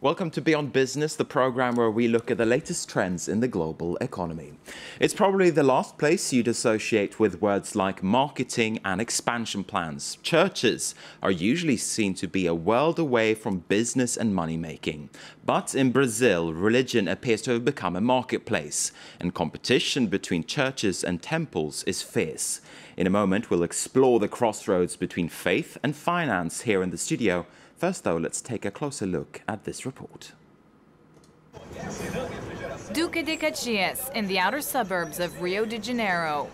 Welcome to Beyond Business, the program where we look at the latest trends in the global economy. It's probably the last place you'd associate with words like marketing and expansion plans. Churches are usually seen to be a world away from business and money-making. But in Brazil, religion appears to have become a marketplace, and competition between churches and temples is fierce. In a moment, we'll explore the crossroads between faith and finance here in the studio. First, though, let's take a closer look at this report. Duque de Caxias, in the outer suburbs of Rio de Janeiro.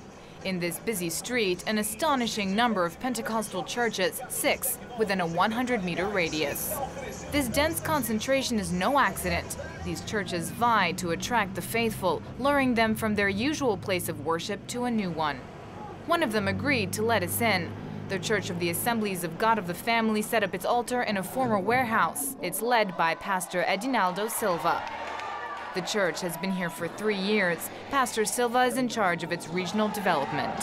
In this busy street, an astonishing number of Pentecostal churches, 6 within a 100-meter radius. This dense concentration is no accident. These churches vie to attract the faithful, luring them from their usual place of worship to a new one. One of them agreed to let us in. The Church of the Assemblies of God of the Family set up its altar in a former warehouse. It's led by Pastor Edinaldo Silva. The church has been here for 3 years. Pastor Silva is in charge of its regional development.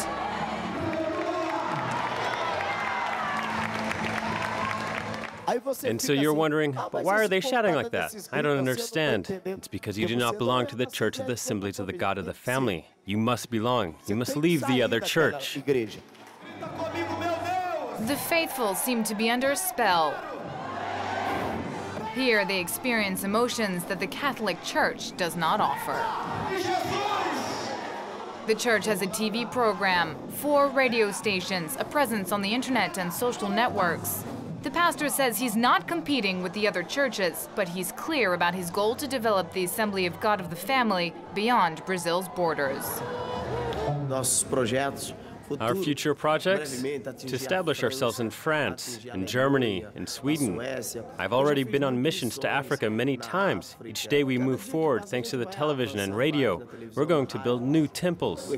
And so you're wondering, but why are they shouting like that? I don't understand. It's because you do not belong to the Church of the Assemblies of the God of the Family. You must belong. You must leave the other church. The faithful seem to be under a spell. Here they experience emotions that the Catholic Church does not offer. The church has a TV program, 4 radio stations, a presence on the internet and social networks. The pastor says he's not competing with the other churches, but he's clear about his goal to develop the Assembly of God of the Family beyond Brazil's borders. Our future projects? To establish ourselves in France, in Germany, in Sweden. I've already been on missions to Africa many times. Each day we move forward thanks to the television and radio. We're going to build new temples.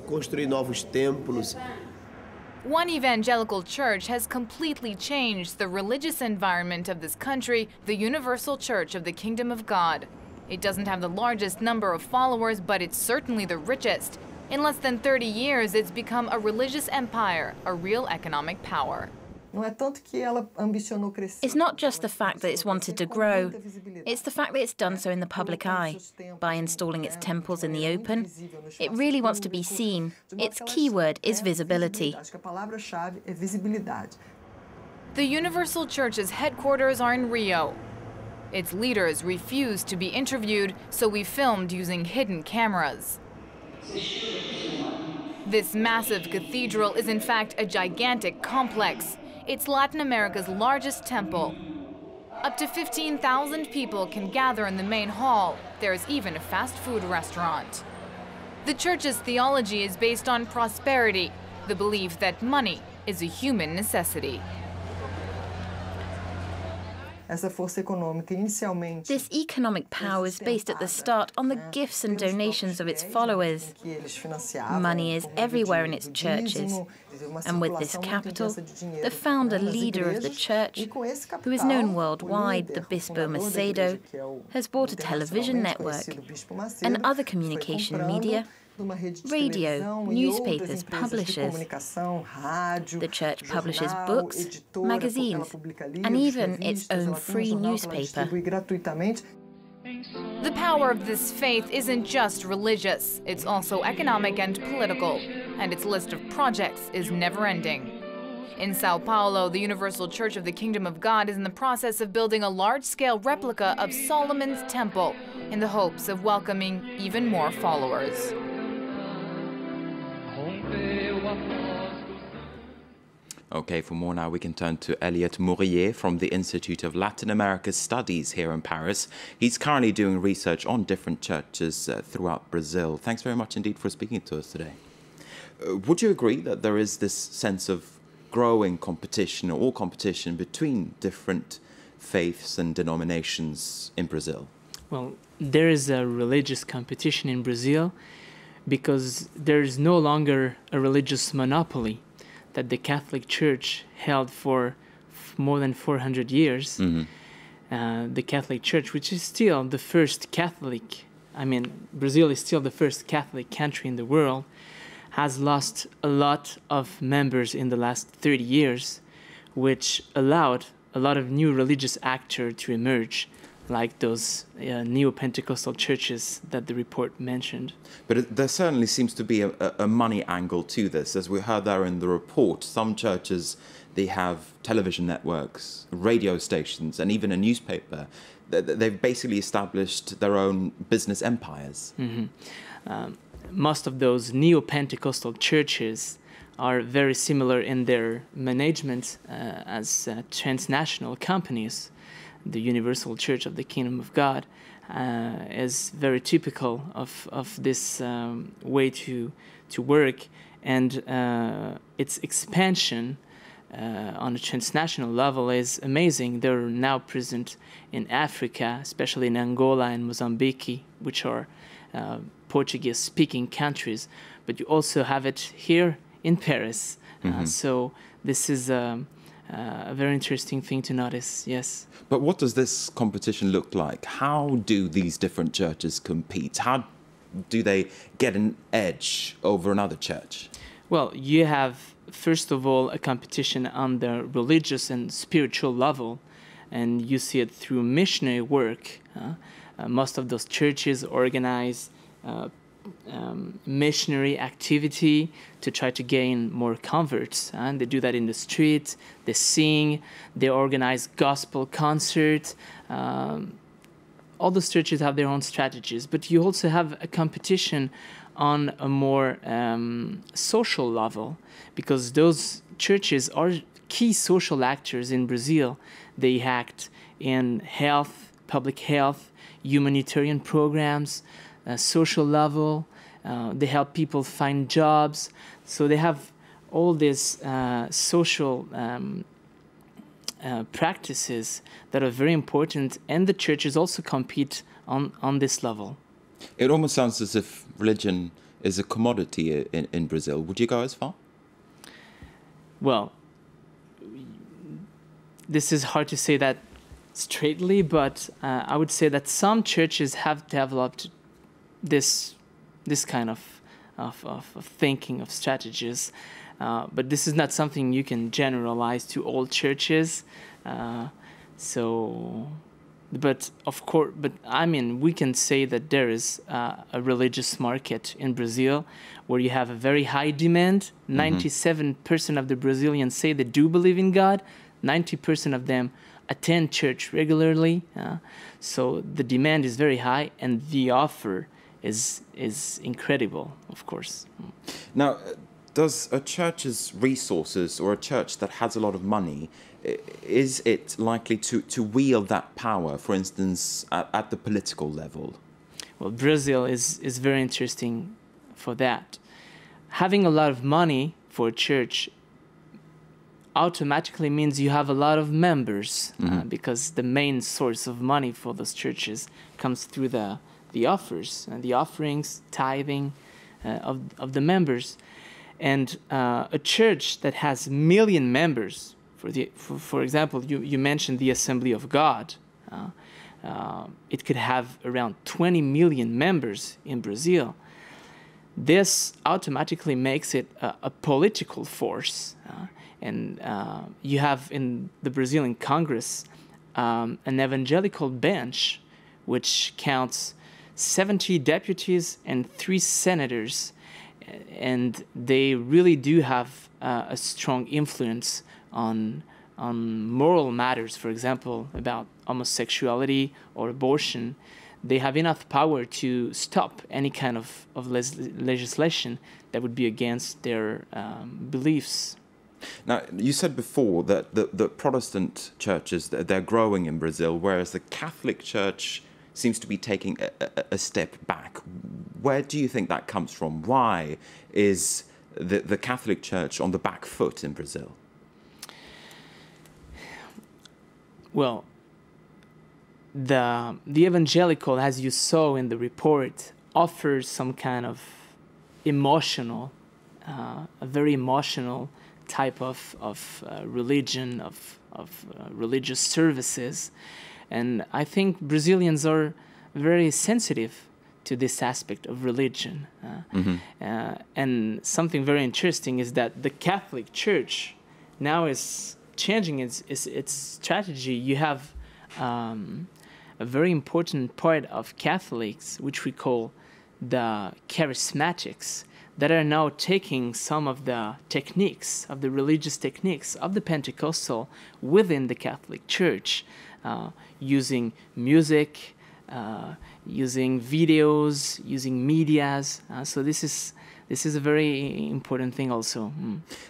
One evangelical church has completely changed the religious environment of this country, the Universal Church of the Kingdom of God. It doesn't have the largest number of followers, but it's certainly the richest. In less than 30 years, it's become a religious empire, a real economic power. It's not just the fact that it's wanted to grow, it's the fact that it's done so in the public eye. By installing its temples in the open, it really wants to be seen. Its keyword is visibility. The Universal Church's headquarters are in Rio. Its leaders refuse to be interviewed, so we filmed using hidden cameras. This massive cathedral is in fact a gigantic complex. It's Latin America's largest temple. Up to 15,000 people can gather in the main hall. There is even a fast food restaurant. The church's theology is based on prosperity, the belief that money is a human necessity. This economic power is based at the start on the gifts and donations of its followers. Money is everywhere in its churches. And with this capital, the founder leader of the church, who is known worldwide, the Bispo Macedo, has bought a television network and other communication media, radio, newspapers, publishers. The church publishes books, magazines, and even its own free newspaper. The power of this faith isn't just religious, it's also economic and political, and its list of projects is never-ending. In Sao Paulo, the Universal Church of the Kingdom of God is in the process of building a large-scale replica of Solomon's Temple in the hopes of welcoming even more followers. Okay, for more now, we can turn to Elliot Mourier from the Institute of Latin America Studies here in Paris. He's currently doing research on different churches throughout Brazil. Thanks very much indeed for speaking to us today. Would you agree that there is this sense of growing competition or competition between different faiths and denominations in Brazil? Well, there is a religious competition in Brazil because there is no longer a religious monopoly that the Catholic Church held for more than 400 years. The Catholic Church, which is still the first Catholic, Brazil is still the first Catholic country in the world, has lost a lot of members in the last 30 years, which allowed a lot of new religious actors to emerge, like those neo-Pentecostal churches that the report mentioned. But there certainly seems to be a money angle to this. As we heard there in the report, some churches, they have television networks, radio stations, and even a newspaper. They've basically established their own business empires. Mm-hmm. Most of those neo-Pentecostal churches are very similar in their management as transnational companies. The Universal Church of the Kingdom of God is very typical of this way to work, and its expansion on a transnational level is amazing. They're now present in Africa, especially in Angola and Mozambique, which are Portuguese-speaking countries, but you also have it here in Paris. Mm-hmm. So this is a very interesting thing to notice, yes. But what does this competition look like? How do these different churches compete? How do they get an edge over another church? Well, you have, first of all, a competition on the religious and spiritual level, and you see it through missionary work. Most of those churches organize missionary activity to try to gain more converts. And they do that in the street, they sing, they organize gospel concerts. All those churches have their own strategies, but you also have a competition on a more social level, because those churches are key social actors in Brazil. They act in health, public health, humanitarian programs, social level. They help people find jobs. So they have all these social practices that are very important, and the churches also compete on this level. It almost sounds as if religion is a commodity in Brazil. Would you go as far? Well, this is hard to say that straightly, but I would say that some churches have developed this kind of thinking, of strategies, but this is not something you can generalize to all churches. But of course, I mean, we can say that there is a religious market in Brazil where you have a very high demand. 97% of the Brazilians say they do believe in God. 90% of them attend church regularly. So the demand is very high, and the offer is incredible, of course. Now, does a church's resources, or a church that has a lot of money, is it likely to wield that power, for instance, at the political level? Well, Brazil is very interesting for that. Having a lot of money for a church automatically means you have a lot of members, because the main source of money for those churches comes through the offers and the offerings, tithing of the members. And a church that has 1 million members, for example, you mentioned the Assembly of God. It could have around 20 million members in Brazil. This automatically makes it a political force. And you have in the Brazilian Congress an evangelical bench which counts 70 deputies and 3 senators. And they really do have a strong influence on moral matters, for example, about homosexuality or abortion. They have enough power to stop any kind of legislation that would be against their beliefs. Now, you said before that the Protestant churches, they're growing in Brazil, whereas the Catholic Church seems to be taking a step back. Where do you think that comes from? Why is the Catholic Church on the back foot in Brazil? Well, the evangelical, as you saw in the report, offers some kind of emotional, a very emotional type of religion, of religious services. And I think Brazilians are very sensitive to this aspect of religion. And something very interesting is that the Catholic Church now is changing its strategy. You have a very important part of Catholics, which we call the charismatics, that are now taking some of the techniques, of the religious techniques of the Pentecostal within the Catholic Church, using music, using videos, using medias. So this is a very important thing also.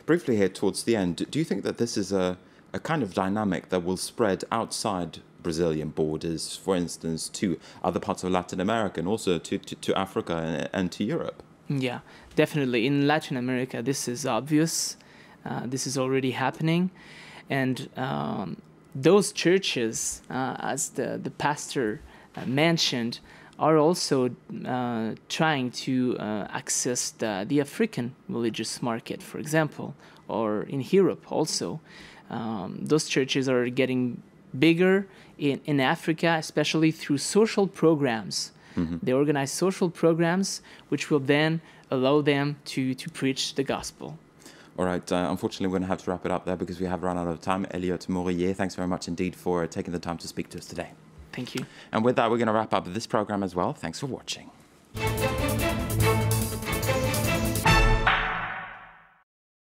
Briefly here towards the end, do you think that this is a kind of dynamic that will spread outside Brazilian borders, for instance, to other parts of Latin America and also to Africa and to Europe? Yeah, definitely. In Latin America, this is obvious. This is already happening. And those churches, as the pastor mentioned, are also trying to access the African religious market, for example, or in Europe also. Those churches are getting bigger in Africa, especially through social programs. Mm-hmm. They organize social programs which will then allow them to preach the gospel. All right, unfortunately, we're going to have to wrap it up there because we have run out of time. Elliot Mourier, thanks very much indeed for taking the time to speak to us today. Thank you. And with that, we're going to wrap up this program as well. Thanks for watching.